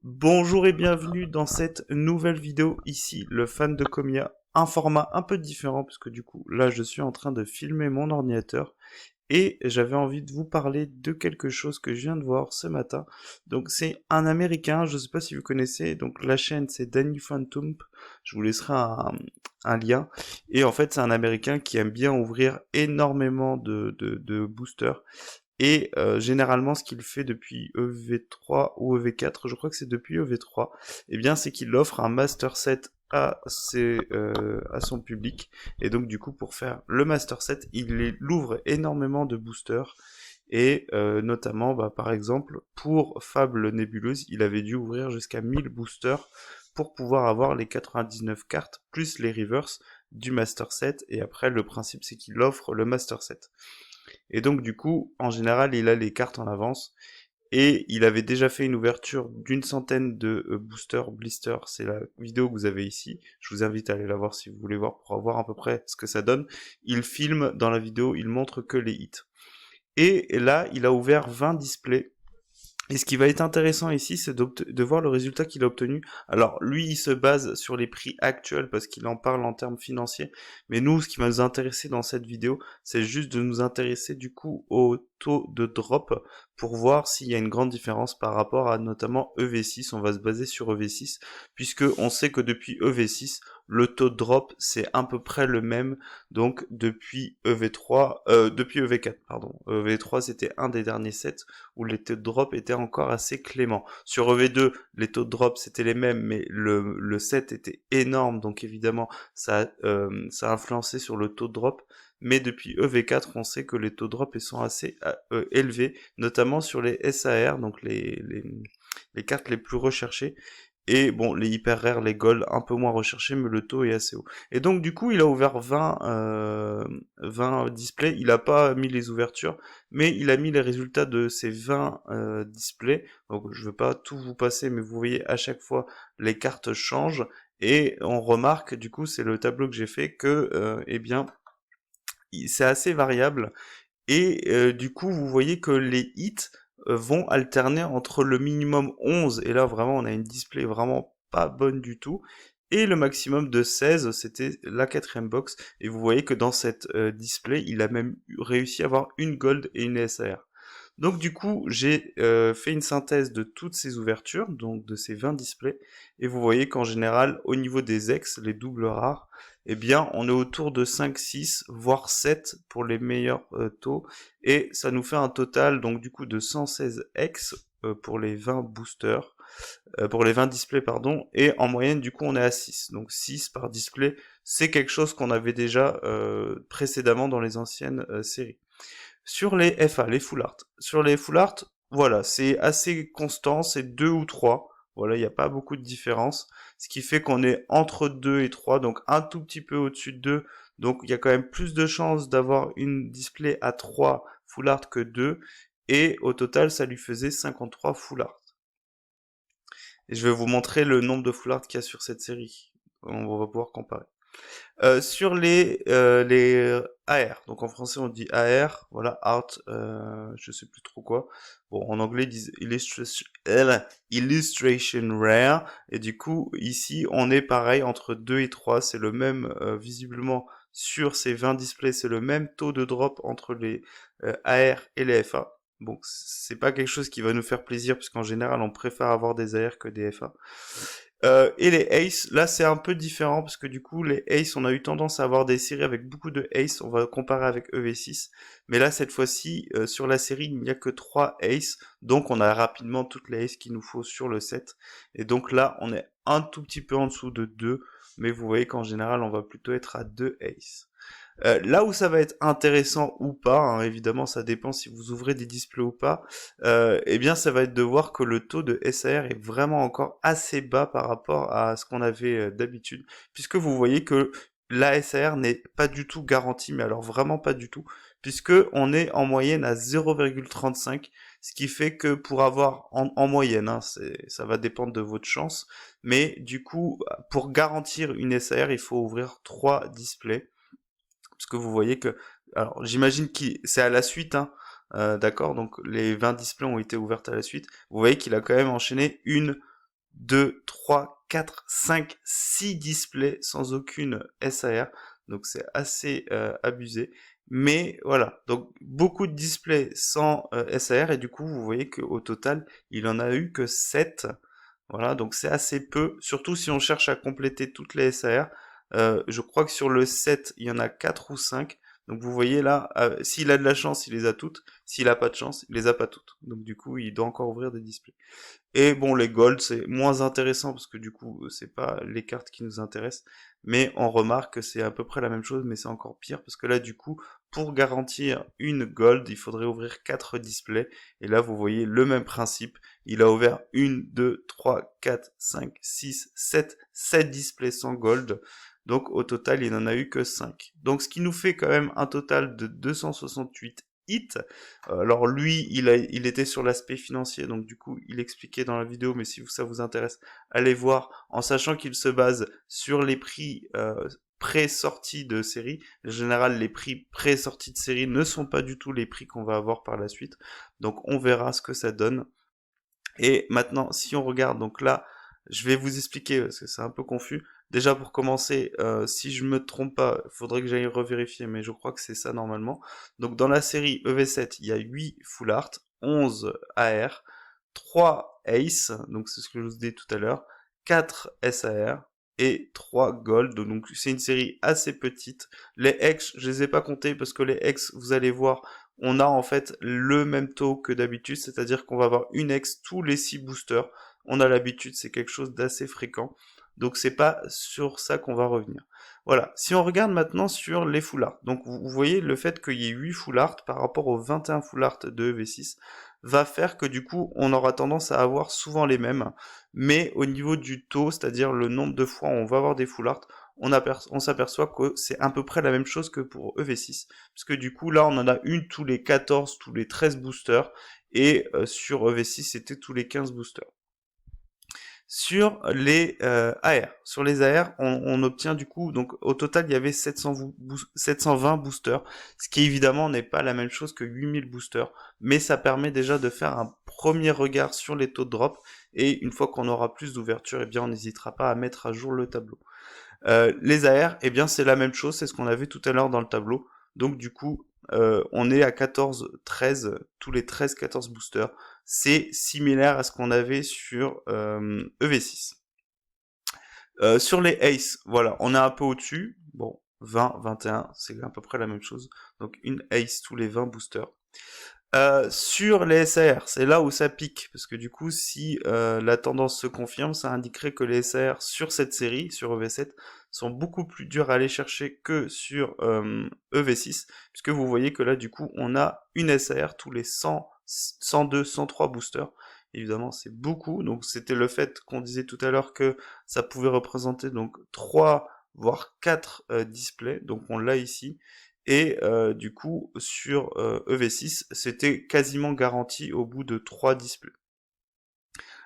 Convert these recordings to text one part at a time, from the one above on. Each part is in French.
Bonjour et bienvenue dans cette nouvelle vidéo, ici le fan de Comia, un format un peu différent parce que du coup là je suis en train de filmer mon ordinateur et j'avais envie de vous parler de quelque chose que je viens de voir ce matin. Donc c'est un américain, je sais pas si vous connaissez, donc la chaîne c'est Danny Phantom, je vous laisserai un lien, et en fait c'est un américain qui aime bien ouvrir énormément de boosters. Et généralement, ce qu'il fait depuis EV3 ou EV4, je crois que c'est depuis EV3, eh bien, c'est qu'il offre un master set à son public. Et donc, du coup, pour faire le master set, il ouvre énormément de boosters. Et notamment, bah, par exemple, pour Fable Nébuleuse, il avait dû ouvrir jusqu'à 1000 boosters pour pouvoir avoir les 99 cartes plus les reverse du master set. Et après, le principe, c'est qu'il offre le master set. Et donc du coup, en général, il a les cartes en avance. Et il avait déjà fait une ouverture d'une centaine de boosters blister. C'est la vidéo que vous avez ici. Je vous invite à aller la voir si vous voulez voir pour voir à peu près ce que ça donne. Il filme dans la vidéo, il montre que les hits. Et là, il a ouvert 20 displays. Et ce qui va être intéressant ici, c'est de voir le résultat qu'il a obtenu. Alors, lui, il se base sur les prix actuels parce qu'il en parle en termes financiers. Mais nous, ce qui va nous intéresser dans cette vidéo, c'est juste de nous intéresser du coup au taux de drop pour voir s'il y a une grande différence par rapport à notamment EV6. On va se baser sur EV6 puisque on sait que depuis EV6, le taux de drop, c'est à peu près le même. Donc, depuis EV4, pardon. EV3, c'était un des derniers sets où les taux de drop étaient encore assez cléments. Sur EV2, les taux de drop c'était les mêmes, mais le set était énorme, donc évidemment ça a influencé sur le taux de drop. Mais depuis EV4, on sait que les taux de drop ils sont assez élevés, notamment sur les SAR, donc les cartes les plus recherchées. Et bon, les hyper rares, les gold, un peu moins recherchés, mais le taux est assez haut. Et donc, du coup, il a ouvert 20 displays. Il n'a pas mis les ouvertures, mais il a mis les résultats de ces 20 displays. Donc, je ne veux pas tout vous passer, mais vous voyez, à chaque fois, les cartes changent. Et on remarque, du coup, c'est le tableau que j'ai fait, que, eh bien, c'est assez variable. Et du coup, vous voyez que les hits vont alterner entre le minimum 11, et là vraiment on a une display vraiment pas bonne du tout, et le maximum de 16, c'était la quatrième box, et vous voyez que dans cette display, il a même réussi à avoir une gold et une SAR. Donc du coup, j'ai fait une synthèse de toutes ces ouvertures, donc de ces 20 displays, et vous voyez qu'en général, au niveau des ex, les doubles rares, eh bien, on est autour de 5, 6, voire 7 pour les meilleurs taux, et ça nous fait un total, donc du coup, de 116 ex pour les 20 boosters, pour les 20 displays, pardon, et en moyenne, du coup, on est à 6. Donc 6 par display, c'est quelque chose qu'on avait déjà précédemment dans les anciennes séries. Sur les FA, les full art. Sur les full art, voilà, c'est assez constant, c'est 2 ou 3. Voilà, il n'y a pas beaucoup de différence. Ce qui fait qu'on est entre 2 et 3, donc un tout petit peu au-dessus de 2. Donc il y a quand même plus de chances d'avoir une display à 3 full art que 2. Et au total, ça lui faisait 53 full art. Et je vais vous montrer le nombre de full art qu'il y a sur cette série. On va pouvoir comparer. Sur les AR, donc en français on dit AR, voilà, Art, je sais plus trop quoi. Bon, en anglais ils disent Illustration Rare, et du coup ici on est pareil entre 2 et 3, c'est le même, visiblement sur ces 20 displays, c'est le même taux de drop entre les AR et les FA. Bon, c'est pas quelque chose qui va nous faire plaisir, puisqu'en général on préfère avoir des AR que des FA. Et les Aces, là c'est un peu différent parce que du coup les Aces, on a eu tendance à avoir des séries avec beaucoup de Aces, on va comparer avec EV6, mais là cette fois-ci sur la série il n'y a que 3 Aces, donc on a rapidement toutes les Aces qu'il nous faut sur le set, et donc là on est un tout petit peu en dessous de 2, mais vous voyez qu'en général on va plutôt être à 2 Aces. Là où ça va être intéressant ou pas, hein, évidemment ça dépend si vous ouvrez des displays ou pas, eh bien ça va être de voir que le taux de SAR est vraiment encore assez bas par rapport à ce qu'on avait d'habitude, puisque vous voyez que la SAR n'est pas du tout garantie, mais alors vraiment pas du tout, puisque on est en moyenne à 0,35, ce qui fait que pour avoir en moyenne, hein, ça va dépendre de votre chance, mais du coup pour garantir une SAR il faut ouvrir 3 displays. Parce que vous voyez que, alors j'imagine que c'est à la suite, hein, d'accord, donc les 20 displays ont été ouvertes à la suite. Vous voyez qu'il a quand même enchaîné une, 2, 3, 4, 5, 6 displays sans aucune SAR. Donc c'est assez abusé. Mais voilà, donc beaucoup de displays sans SAR et du coup vous voyez qu'au total il en a eu que 7. Voilà, donc c'est assez peu, surtout si on cherche à compléter toutes les SAR. Je crois que sur le 7, il y en a 4 ou 5. Donc vous voyez là, s'il a de la chance, il les a toutes. S'il a pas de chance, il les a pas toutes. Donc du coup, il doit encore ouvrir des displays. Et bon, les gold, c'est moins intéressant parce que du coup, c'est pas les cartes qui nous intéressent. Mais on remarque que c'est à peu près la même chose, mais c'est encore pire parce que là, du coup, pour garantir une gold, il faudrait ouvrir 4 displays. Et là, vous voyez le même principe. Il a ouvert 1, 2, 3, 4, 5, 6, 7 displays sans gold. Donc au total, il n'en a eu que 5. Donc ce qui nous fait quand même un total de 268 hits. Alors lui, il était sur l'aspect financier, donc du coup, il expliquait dans la vidéo, mais si ça vous intéresse, allez voir, en sachant qu'il se base sur les prix pré-sortie de série. En général, les prix pré-sortie de série ne sont pas du tout les prix qu'on va avoir par la suite. Donc on verra ce que ça donne. Et maintenant, si on regarde, donc là, je vais vous expliquer parce que c'est un peu confus. Déjà pour commencer, si je me trompe pas, il faudrait que j'aille revérifier, mais je crois que c'est ça normalement. Donc dans la série EV7, il y a 8 Full Art, 11 AR, 3 Ace, donc c'est ce que je vous ai dit tout à l'heure, 4 SAR et 3 Gold. Donc c'est une série assez petite. Les X, je les ai pas comptés parce que les X, vous allez voir, on a en fait le même taux que d'habitude, c'est-à-dire qu'on va avoir une X tous les 6 boosters. On a l'habitude, c'est quelque chose d'assez fréquent. Donc c'est pas sur ça qu'on va revenir. Voilà, si on regarde maintenant sur les full art, donc vous voyez le fait qu'il y ait 8 full art par rapport aux 21 full art de EV6 va faire que du coup on aura tendance à avoir souvent les mêmes, mais au niveau du taux, c'est-à-dire le nombre de fois où on va avoir des full art, on s'aperçoit que c'est à peu près la même chose que pour EV6, parce que du coup là on en a une tous les 14, tous les 13 boosters, et sur EV6 c'était tous les 15 boosters. Sur les AR. Sur les AR, on obtient du coup, donc au total, il y avait 720 boosters, ce qui évidemment n'est pas la même chose que 8000 boosters, mais ça permet déjà de faire un premier regard sur les taux de drop, et une fois qu'on aura plus d'ouverture, eh bien on n'hésitera pas à mettre à jour le tableau. Les AR, eh bien c'est la même chose, c'est ce qu'on avait tout à l'heure dans le tableau, donc du coup, on est à 14-13, tous les 13-14 boosters. C'est similaire à ce qu'on avait sur EV6. Sur les Ace, voilà, on est un peu au-dessus. Bon, 20, 21, c'est à peu près la même chose. Donc une Ace tous les 20 boosters. Sur les SAR, c'est là où ça pique, parce que du coup, si la tendance se confirme, ça indiquerait que les SAR sur cette série, sur EV7, sont beaucoup plus durs à aller chercher que sur EV6, puisque vous voyez que là, du coup, on a une SAR tous les 100, 102, 103 boosters. Évidemment, c'est beaucoup, donc c'était le fait qu'on disait tout à l'heure que ça pouvait représenter donc 3 voire 4 displays, donc on l'a ici. Et du coup, sur EV6, c'était quasiment garanti au bout de 3 displays.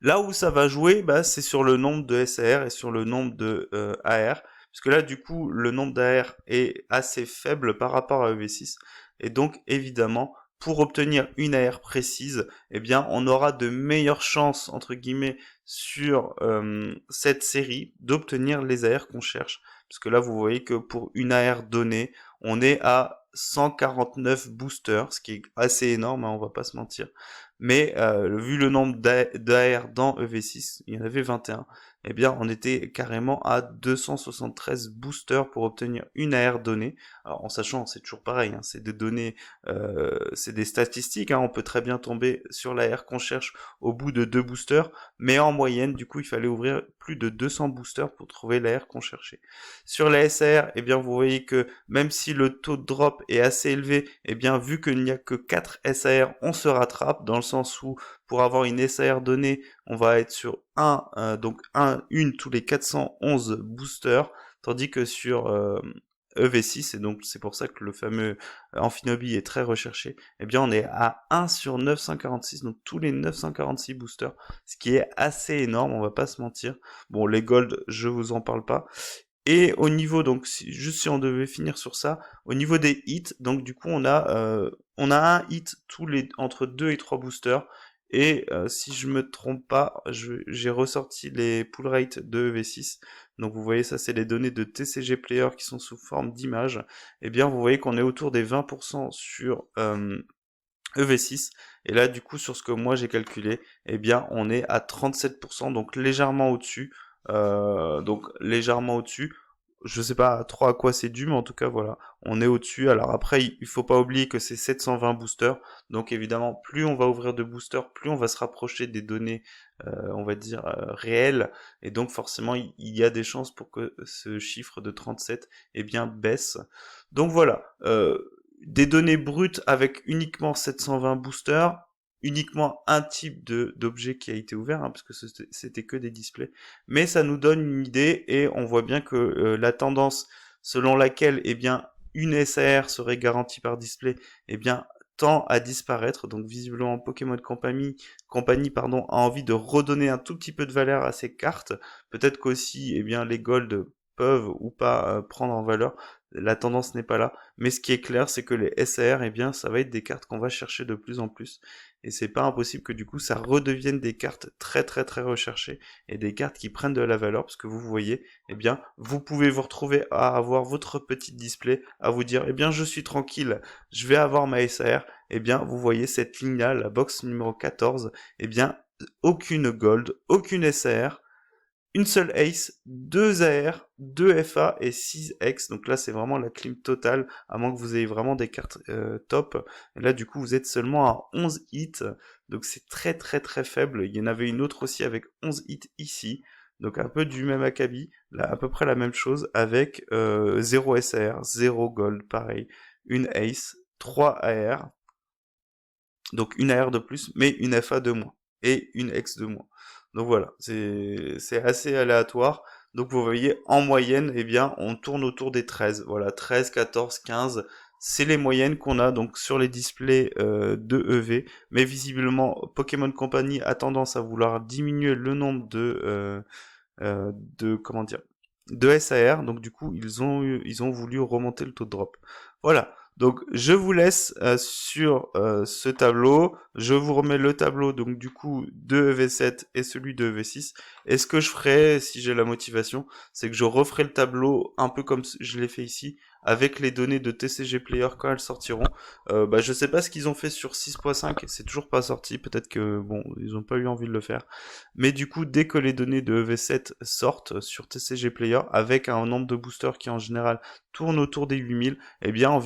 Là où ça va jouer, bah, c'est sur le nombre de SAR et sur le nombre de AR. Parce que là, du coup, le nombre d'AR est assez faible par rapport à EV6. Et donc, évidemment, pour obtenir une AR précise, eh bien, on aura de meilleures chances, entre guillemets, sur cette série d'obtenir les AR qu'on cherche. Parce que là, vous voyez que pour une AR donnée, on est à 149 boosters, ce qui est assez énorme, hein, on va pas se mentir. Mais vu le nombre d'AR dans EV6, il y en avait 21, eh bien on était carrément à 273 boosters pour obtenir une AR donnée. Alors en sachant, c'est toujours pareil, hein, c'est des données, c'est des statistiques, hein, on peut très bien tomber sur l'AR qu'on cherche au bout de 2 boosters, mais en moyenne, du coup, il fallait ouvrir plus de 200 boosters pour trouver l'AR qu'on cherchait. Sur la SAR, eh bien vous voyez que même si le taux de drop est assez élevé, eh bien vu qu'il n'y a que 4 SAR, on se rattrape dans le sens où pour avoir une SAR donnée, on va être sur une tous les 411 boosters, tandis que sur EV6, et donc c'est pour ça que le fameux Amphinobi est très recherché, eh bien on est à 1 sur 946, donc tous les 946 boosters, ce qui est assez énorme, on va pas se mentir. Bon, les gold, je vous en parle pas. Et au niveau, donc, juste si on devait finir sur ça, au niveau des hits, donc du coup, on a un hit entre 2 et 3 boosters, Et si je me trompe pas, j'ai ressorti les pull rates de EV6. Donc vous voyez, ça c'est les données de TCG Player qui sont sous forme d'image. Eh bien vous voyez qu'on est autour des 20% sur EV6. Et là du coup sur ce que moi j'ai calculé, eh bien on est à 37%, donc légèrement au-dessus. Donc légèrement au-dessus. Je sais pas trop à quoi c'est dû, mais en tout cas voilà, on est au-dessus. Alors après, il faut pas oublier que c'est 720 boosters, donc évidemment, plus on va ouvrir de boosters, plus on va se rapprocher des données, on va dire réelles, et donc forcément, il y a des chances pour que ce chiffre de 37, eh bien, baisse. Donc voilà, des données brutes avec uniquement 720 boosters, uniquement un type d'objet qui a été ouvert, hein, parce que c'était que des displays, mais ça nous donne une idée et on voit bien que la tendance selon laquelle eh bien une SAR serait garantie par display eh bien tend à disparaître. Donc visiblement Pokémon Company pardon, a envie de redonner un tout petit peu de valeur à ces cartes. Peut-être qu'aussi eh bien les Gold peuvent ou pas prendre en valeur. La tendance n'est pas là, mais ce qui est clair, c'est que les SAR, eh bien, ça va être des cartes qu'on va chercher de plus en plus, et c'est pas impossible que du coup ça redevienne des cartes très très très recherchées et des cartes qui prennent de la valeur, parce que vous voyez, eh bien, vous pouvez vous retrouver à avoir votre petit display, à vous dire, eh bien, je suis tranquille, je vais avoir ma SAR, eh bien, vous voyez cette ligne-là, la box numéro 14, eh bien, aucune gold, aucune SAR, une seule ace, 2 AR, 2 FA et 6 X. Donc là, c'est vraiment la clim totale, à moins que vous ayez vraiment des cartes top. Et là, du coup, vous êtes seulement à 11 hits. Donc c'est très très très faible. Il y en avait une autre aussi avec 11 hits ici. Donc un peu du même acabit. Là, à peu près la même chose avec 0 SR, 0 gold, pareil. Une ace, 3 AR. Donc une AR de plus, mais une FA de moins. Et une X de moins. Donc voilà, c'est assez aléatoire. Donc vous voyez, en moyenne, eh bien, on tourne autour des 13. Voilà, 13, 14, 15. C'est les moyennes qu'on a donc sur les displays de EV. Mais visiblement, Pokémon Company a tendance à vouloir diminuer le nombre de comment dire, de SAR. Donc du coup, ils ont voulu remonter le taux de drop. Voilà. Donc je vous laisse sur ce tableau. Je vous remets le tableau donc du coup de EV7 et celui de EV6. Et ce que je ferai si j'ai la motivation, c'est que je referai le tableau un peu comme je l'ai fait ici, avec les données de TCG Player quand elles sortiront. Je sais pas ce qu'ils ont fait sur 6.5, c'est toujours pas sorti. Peut-être que bon, ils ont pas eu envie de le faire. Mais du coup, dès que les données de EV7 sortent sur TCG Player, avec un nombre de boosters qui en général tourne autour des 8000, eh bien on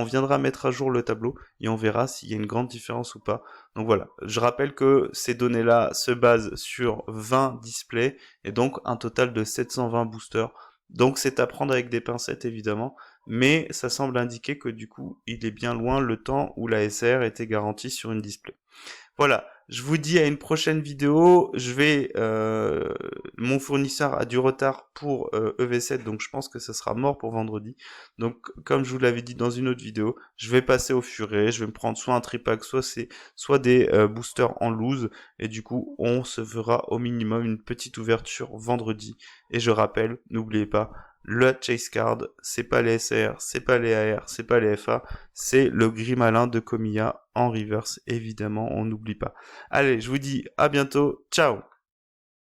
viendra mettre à jour le tableau et on verra s'il y a une grande différence ou pas. Donc voilà, je rappelle que ces données-là se basent sur 20 displays et donc un total de 720 boosters. Donc c'est à prendre avec des pincettes évidemment, mais ça semble indiquer que du coup il est bien loin le temps où la SR était garantie sur une display. Voilà, je vous dis à une prochaine vidéo. Mon fournisseur a du retard pour EV7, donc je pense que ça sera mort pour vendredi. Donc, comme je vous l'avais dit dans une autre vidéo, je vais passer au furet. Je vais me prendre soit un tripack, soit des boosters en loose. Et du coup, on se fera au minimum une petite ouverture vendredi. Et je rappelle, n'oubliez pas, le chase card, c'est pas les SR, c'est pas les AR, c'est pas les FA, c'est le gris malin de Komiya en reverse, évidemment, on n'oublie pas. Allez, je vous dis à bientôt, ciao!